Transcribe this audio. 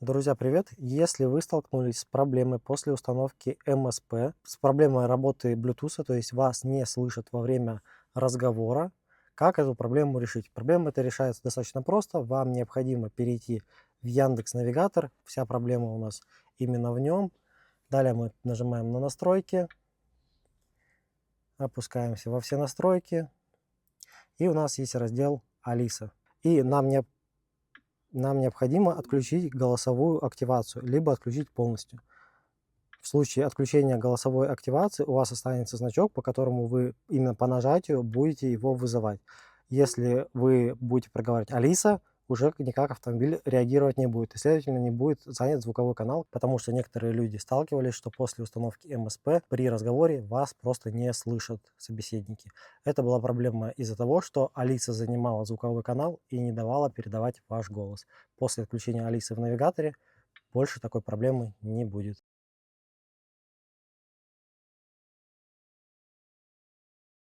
Друзья, привет! Если вы столкнулись с проблемой после установки МСП, с проблемой работы Bluetooth, то есть вас не слышат во время разговора, как эту проблему решить? Проблема эта решается достаточно просто. Вам необходимо перейти в Яндекс Навигатор. Вся проблема у нас именно в нем. Далее мы нажимаем на настройки, опускаемся во все настройки, и у нас есть раздел Алиса. И нам необходимо отключить голосовую активацию, либо отключить полностью. В случае отключения голосовой активации у вас останется значок, по которому вы именно по нажатию будете его вызывать. Если вы будете проговаривать «Алиса», уже никак автомобиль реагировать не будет, и, следовательно, не будет занят звуковой канал, потому что некоторые люди сталкивались, что после установки МСП при разговоре вас просто не слышат собеседники. Это была проблема из-за того, что Алиса занимала звуковой канал и не давала передавать ваш голос. После отключения Алисы в навигаторе больше такой проблемы не будет.